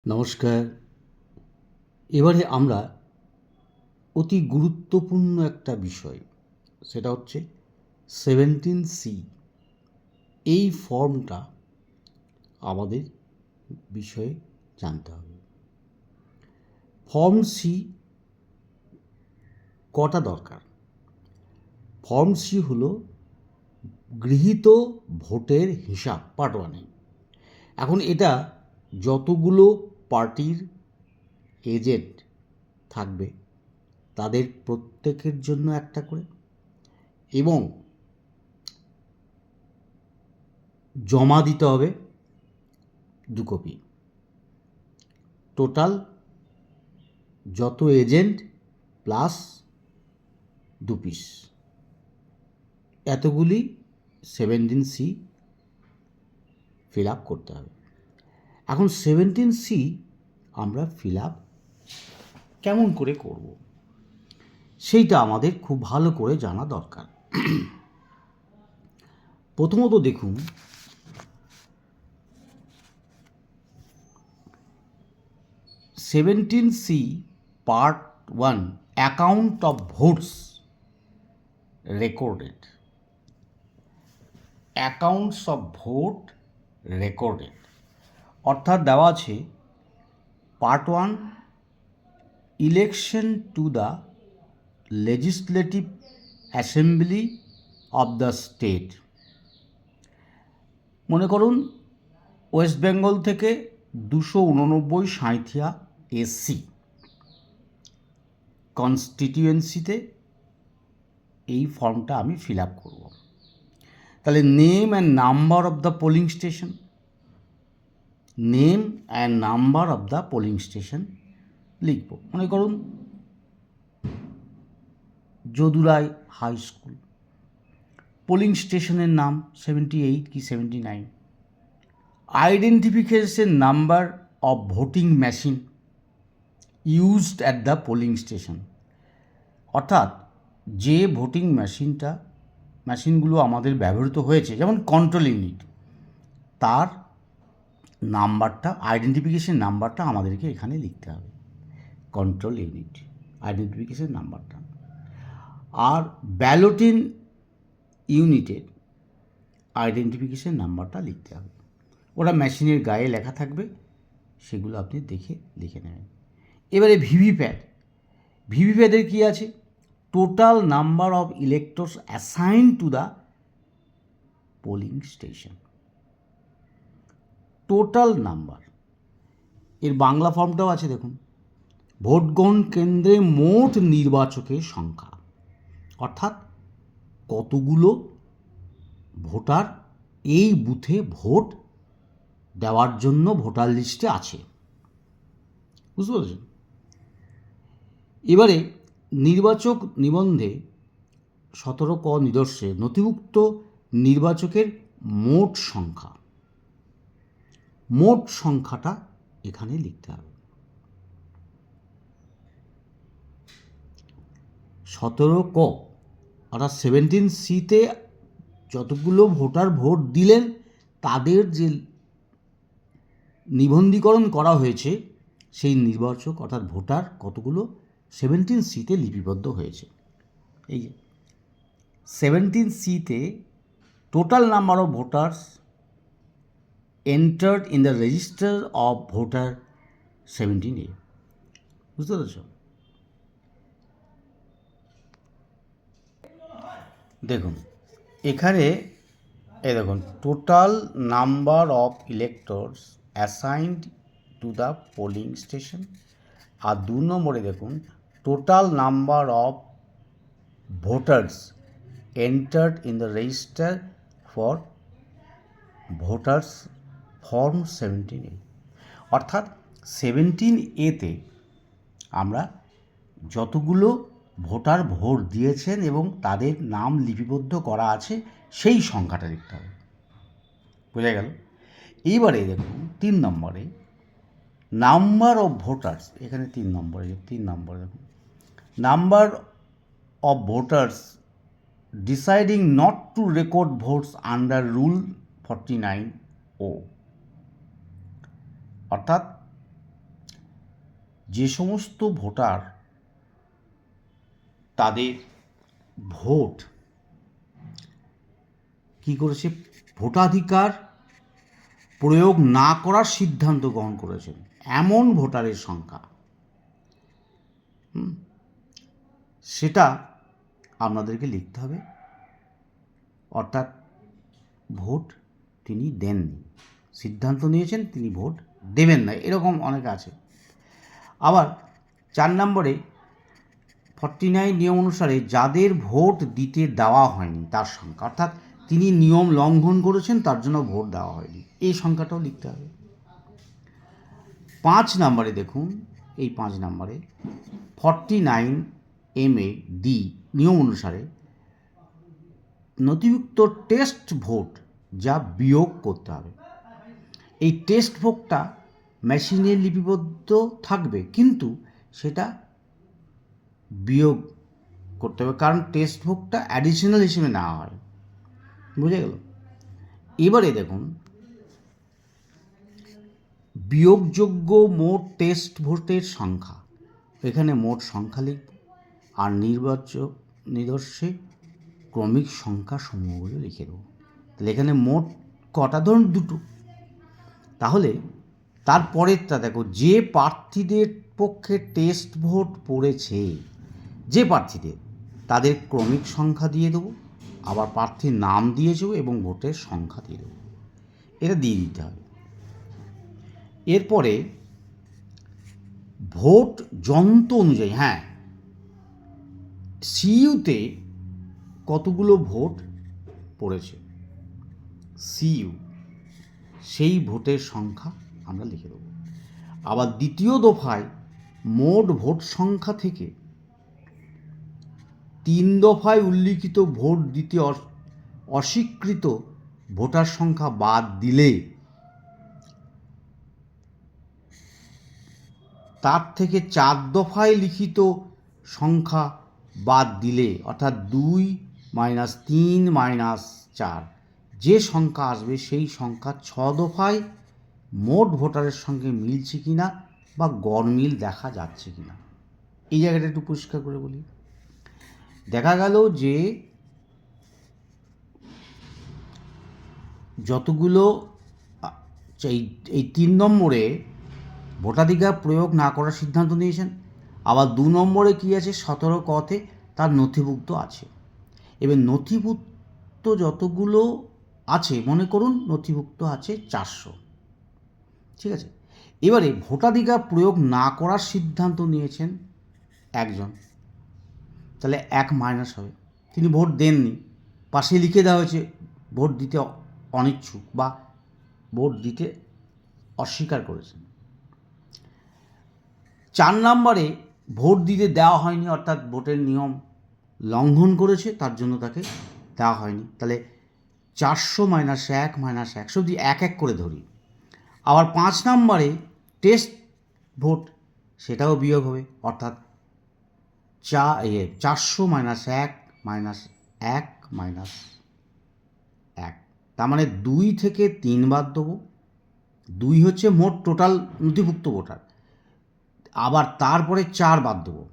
নমস্কার। এবারে আমরা অতি গুরুত্বপূর্ণ একটা বিষয়, সেটা হচ্ছে 17C। এই ফর্মটা আমাদের বিষয়ে জানতে হবে। ফর্ম সি কটা দরকার? ফর্ম সি হলো গৃহীত ভোটের হিসাব, পার্ট ওয়ানে। এখন এটা যতগুলো পার্টির এজেন্ট থাকবে তাদের প্রত্যেকের জন্য একটা করে, এবং জমা দিতে হবে 2 কপি। টোটাল যত এজেন্ট প্লাস 2 পিস, এতগুলি 17C ফিল আপ করতে হবে। এখন 17C আমরা ফিল আপ কেমন করে করব, সেইটা আমাদের খুব ভালো করে জানা দরকার। প্রথমত দেখুন, 17C part 1, account of votes recorded. Accounts of vote recorded অর্থাৎ দেওয়া আছে part 1, election to the legislative assembly of the state. মনে করুন ওয়েস্ট বেঙ্গল থেকে 289 সাঁইথিয়া এসসি কনস্টিটিউয়েন্সিতে এই ফর্মটা আমি ফিল আপ করব। তাহলে name and number of the polling station, name and number of the polling station লিখব। মনে করুন যদুরাই হাই স্কুল, পোলিং স্টেশনের নাম 78 কি 79, identification number of voting machine used at the polling station, অর্থাৎ যে ভোটিং মেশিনগুলো আমাদের ব্যবহৃত হয়েছে, যেমন কন্ট্রোল ইউনিট, তার নাম্বারটা, আইডেন্টিফিকেশন নাম্বারটা আমাদেরকে এখানে লিখতে হবে। কন্ট্রোল ইউনিট আইডেন্টিফিকেশন নাম্বারটা। আর ব্যালটিং ইউনিটের আইডেন্টিফিকেশন নাম্বারটা লিখতে হবে। ওটা মেশিনের গায়ে লেখা থাকবে, সেগুলো আপনি দেখে লিখে নেবেন। এবারে ভিভিপ্যাটের কী আছে? Total number of electors assign to the polling station. Total number, এর বাংলা ফর্মটাও আছে দেখুন, ভোট গ্রহণ কেন্দ্রে মোট নির্বাচকের সংখ্যা, অর্থাৎ কতগুলো ভোটার এই বুথে ভোট দেওয়ার জন্য ভোটার লিস্টে আছে, বুঝতে পেরেছেন? এবারে নির্বাচক নিবন্ধে 17 ক নিদর্শে নথিভুক্ত নির্বাচকের মোট সংখ্যা, মোট সংখ্যাটা এখানে লিখতে হবে। 17 ক অর্থাৎ 17C-তে যতগুলো ভোটার ভোট দিলেন তাদের যে নিবন্ধীকরণ করা হয়েছে, সেই নির্বাচক অর্থাৎ ভোটার কতগুলো 17C-তে লিপিবদ্ধ হয়েছে। এই যে 17C-তে total number of voters entered in the register of voter 17A, বুঝতে পেরেছ? দেখুন এখানে দেখুন, total number of electors assigned to the polling station. আর 2 নম্বরে দেখুন, total number of voters entered in the register for voters form 17A। অর্থাৎ 17A-তে আমরা যতগুলো ভোটার ভোট দিয়েছেন এবং তাদের নাম লিপিবদ্ধ করা আছে সেই সংখ্যাটা লিখতে হবে, বোঝা গেল? এইবারে দেখুন 3 নম্বরে নাম্বার অফ ভোটার্স, এখানে 3 নম্বরে দেখুন, number of voters deciding not to record votes under rule 49O, অর্থাৎ যে সমস্ত ভোটার তাদের ভোট কি করেছে, ভোটাধিকার প্রয়োগ না করার সিদ্ধান্ত গ্রহণ করেছেন এমন ভোটারের সংখ্যা, সেটা আপনাদেরকে লিখতে হবে। অর্থাৎ ভোট তিনি দেননি, সিদ্ধান্ত নিয়েছেন তিনি ভোট দেবেন না, এরকম অনেক আছে। আবার 4 নম্বরে 49 নিয়ম অনুসারে যাদের ভোট দিতে দেওয়া হয়নি তার সংখ্যা, অর্থাৎ তিনি নিয়ম লঙ্ঘন করেছেন তার জন্য ভোট দেওয়া হয়নি, এই সংখ্যাটাও লিখতে হবে। 5 নম্বরে দেখুন, এই 5 নম্বরে 49 MAD নিয়ম অনুসারে নথিভুক্ত টেস্ট ভোট যা বিয়োগ করতে হবে। এই টেস্ট ভোটটা মেশিনে লিপিবদ্ধ থাকবে, কিন্তু সেটা বিয়োগ করতে হবে, কারণ টেস্ট ভোটটা অ্যাডিশনাল হিসেবে নেওয়া হয়। বুঝে গেল? এবারে দেখুন, বিয়োগযোগ্য মোট টেস্ট ভোটের সংখ্যা, এখানে মোট সংখ্যা লিখব, আর নিদর্শে ক্রমিক সংখ্যা সমূহগুলো লিখে দেবো। তাহলে এখানে মোট কটা, ধরুন 2টো। তাহলে তারপরেরটা দেখো, যে প্রার্থীদের পক্ষে টেস্ট ভোট পড়েছে, যে প্রার্থীদের, তাদের ক্রমিক সংখ্যা দিয়ে দেবো, আবার প্রার্থীর নাম দিয়েছে এবং ভোটের সংখ্যা দিয়ে দেবো, এটা দিয়ে দিতে হবে। এরপরে ভোট যন্ত্র অনুযায়ী, হ্যাঁ, সিইউতে কতগুলো ভোট পড়েছে, সিইউ সেই ভোটের সংখ্যা আমরা লিখে দেবো। আবার দ্বিতীয় দফায় মোট ভোট সংখ্যা থেকে 3 দফায় উল্লিখিত ভোট দিতে অস্বীকৃত ভোটার সংখ্যা বাদ দিলে তার থেকে 4 দফায় লিখিত সংখ্যা বাদ দিলে, অর্থাৎ 2 - 3 - 4 যে সংখ্যা আসবে সেই সংখ্যা 6 দফায় মোট ভোটারের সঙ্গে মিলছে কিনা বা গড়মিল দেখা যাচ্ছে কিনা, এই জায়গাটা একটু পরিষ্কার করে বলি। দেখা গেল যে যতগুলো, এই 3 নম্বরে ভোটাধিকার প্রয়োগ না করার সিদ্ধান্ত নিয়েছেন, আবার 2 নম্বরে কী আছে, 17 কতে তার নথিভুক্ত আছে। এবার নথিভুক্ত যতগুলো আছে, মনে করুন নথিভুক্ত আছে 400, ঠিক আছে। এবারে ভোটাধিকার প্রয়োগ না করার সিদ্ধান্ত নিয়েছেন একজন, তাহলে 1 মাইনাস হবে, তিনি ভোট দেননি, পাশে লিখে দেওয়া হয়েছে ভোট দিতে অনিচ্ছুক বা ভোট দিতে অস্বীকার করেছেন। 4 নম্বরে ভোট দিতে দেওয়া হয়নি, অর্থাৎ ভোটের নিয়ম লঙ্ঘন করেছে, তার জন্য তাকে দেওয়া হয়নি। তাহলে 400 - 1 - 1 যদি 1 করে ধরি। আবার 5 নম্বরে টেস্ট ভোট, সেটাও বিয়োগ হবে, অর্থাৎ 400 - 1 - 1 - 1, তার মানে 2 থেকে 3 বাদ দেবো। 2 হচ্ছে মোট টোটাল নথিভুক্ত ভোটার, আবার তারপরে 4 বাদ দেবো,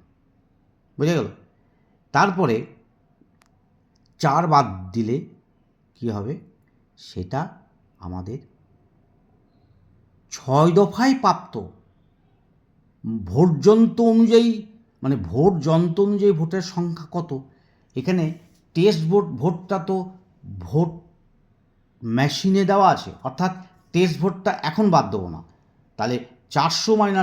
বুঝে গেল? তারপরে 4 বাদ দিলে কি হবে, সেটা আমাদের 6 দফায় প্রাপ্ত ভোট যন্ত্র অনুযায়ী, মানে ভোট যন্ত্র অনুযায়ী ভোটের সংখ্যা কত। এখানে টেস্ট ভোটটা তো ভোট মেশিনে দেওয়া আছে, অর্থাৎ টেস্ট ভোটটা এখন বাদ দেবো না। তাহলে 400 - 1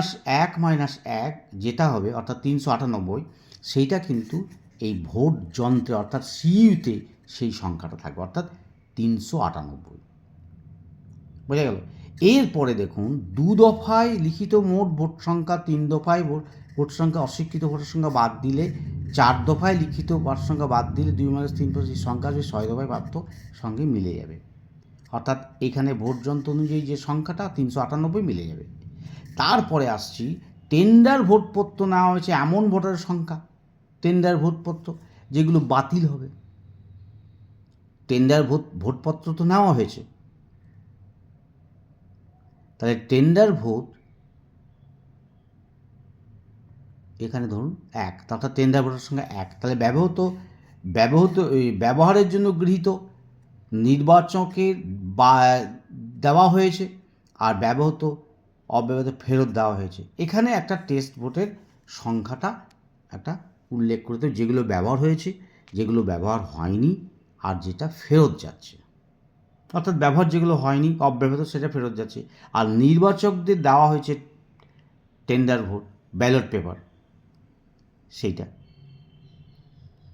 - 1 যেটা হবে, অর্থাৎ 398, সেইটা কিন্তু এই ভোট যন্ত্রে অর্থাৎ সিইউতে সেই সংখ্যাটা থাকবে, অর্থাৎ 398, বোঝা গেল? এরপরে দেখুন, 2 দফায় লিখিত মোট ভোট সংখ্যা, 3 দফায় ভোট সংখ্যা অস্বীকৃত ভোটের সংখ্যা বাদ দিলে, 4 দফায় লিখিত ভোট সংখ্যা বাদ দিলে 2 - 3 যে সংখ্যা আসবে 6 দফায় প্রাপ্ত সঙ্গে মিলে যাবে, অর্থাৎ এখানে ভোট যন্ত্র অনুযায়ী যে সংখ্যাটা 398 মিলে যাবে। তারপরে আসছি, টেন্ডার ভোটপত্র নেওয়া হয়েছে এমন ভোটারের সংখ্যা, টেন্ডার ভোটপত্র যেগুলো বাতিল হবে। টেন্ডার ভোটপত্র তো নেওয়া হয়েছে, তাহলে টেন্ডার ভোট এখানে ধরুন 1, অর্থাৎ টেন্ডার ভোটের সঙ্গে 1, তাহলে ব্যবহারের জন্য গৃহীত নির্বাচকের দেওয়া হয়েছে, আর অব্যবহৃত ফেরত দেওয়া হয়েছে। এখানে একটা টেস্ট ভোটের সংখ্যাটা একটা উল্লেখ করে দেবে, যেগুলো ব্যবহার হয়েছে, যেগুলো ব্যবহার হয়নি, আর যেটা ফেরত যাচ্ছে। অর্থাৎ ব্যবহার যেগুলো হয়নি অব্যবহৃত সেটা ফেরত যাচ্ছে, আর নির্বাচকদের দেওয়া হয়েছে টেন্ডার ভোট, ব্যালট পেপার, সেইটা।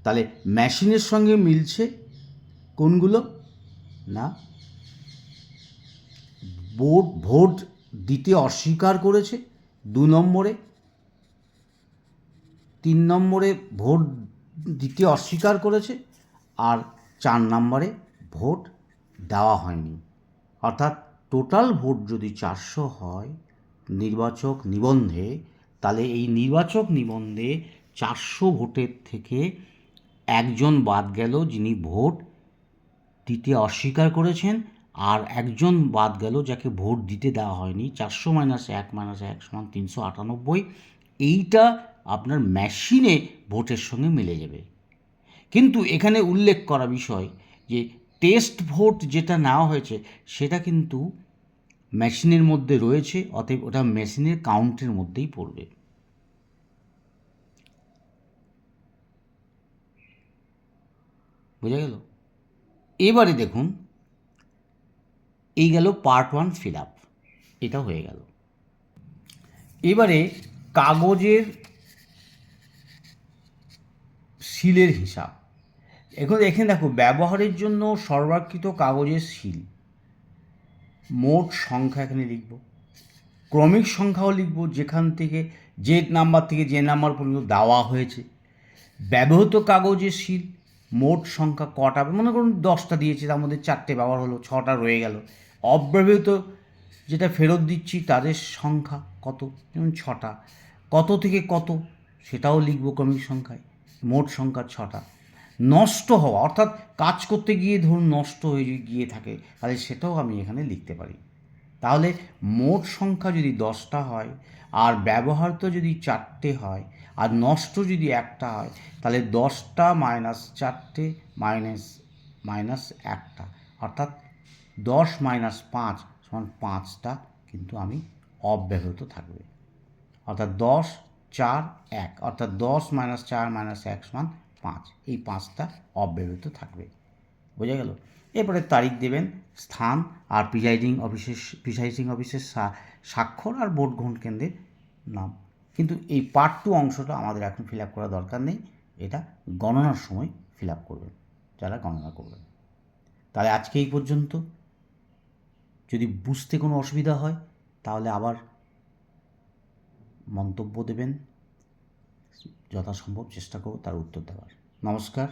তাহলে মেশিনের সঙ্গে মিলছে কোনগুলো না, ভোট দিতে অস্বীকার করেছে 2 নম্বরে, 3 নম্বরে ভোট দিতে অস্বীকার করেছে, আর 4 নম্বরে ভোট দেওয়া হয়নি। অর্থাৎ টোটাল ভোট যদি 400 হয় নির্বাচক নিবন্ধে, তাহলে এই নির্বাচক নিবন্ধে 400 ভোটের থেকে একজন বাদ গেল যিনি ভোট দিতে অস্বীকার করেছেন, আর একজন বাদ গেল যাকে ভোট দিতে দেওয়া হয়নি। 400 - 1 - 1 = 398। এইটা আপনার মেশিনে ভোটের সঙ্গে মিলে যাবে। কিন্তু এখানে উল্লেখ করা বিষয় যে টেস্ট ভোট যেটা নেওয়া হয়েছে সেটা কিন্তু মেশিনের মধ্যে রয়েছে, অতএব ওটা মেশিনের কাউন্টের মধ্যেই পড়বে। বোঝা গেল? এবারে দেখুন, এই গেল পার্ট 1 ফিল আপ, এটা হয়ে গেল। এবারে কাগজের সিলের হিসাব। এখানে দেখো, ব্যবহারের জন্য সরবরাহকৃত কাগজের সিল মোট সংখ্যা এখানে লিখব, ক্রমিক সংখ্যাও লিখব, যেখান থেকে যে নাম্বার থেকে যে নাম্বার পর্যন্ত দেওয়া হয়েছে। ব্যবহৃত কাগজের সিল মোট সংখ্যা কটা, মনে করুন 10টা দিয়েছে, তার মধ্যে 4টে ব্যবহার হলো, 6টা রয়ে গেল। অব্যবহৃত যেটা ফেরত দিচ্ছি তাদের সংখ্যা কত, যেমন 6টা। কত থেকে কত সেটাও লিখব ক্রমিক সংখ্যায়, মোট সংখ্যা 6টা। নষ্ট হওয়া, অর্থাৎ কাজ করতে গিয়ে ধরুন নষ্ট হয়ে গিয়ে থাকে, তাহলে সেটাও আমি এখানে লিখতে পারি। তাহলে মোট সংখ্যা যদি 10টা হয়, আর ব্যবহৃত যদি 4টে হয়, আর নষ্ট যদি 1টা হয়, তাহলে 10টা - 4টে মাইনাস 1টা, অর্থাৎ 10 - 5 = 5টা কিন্তু আমি অব্যবহৃত থাকবে। অর্থাৎ 10, 4, 1, অর্থাৎ 10 - 4 - 1 = 5, এই 5টা অব্যবহৃত থাকবে। বোঝা গেল? এরপরে তারিখ দেবেন, স্থান আর প্রিসাইডিং অফিসের স্বাক্ষর, আর ভোট গ্রহণ কেন্দ্রের নাম। কিন্তু এই পার্ট 2 অংশটা আমাদের এখন ফিল আপ করার দরকার নেই, এটা গণনার সময় ফিল আপ করবেন যারা গণনা করবেন। তাহলে আজকে এই পর্যন্ত। যদি বুঝতে কোনো অসুবিধা হয় তাহলে আবার মন্তব্য দেবেন, যথাসম্ভব চেষ্টা করব তার উত্তর দেওয়ার। নমস্কার।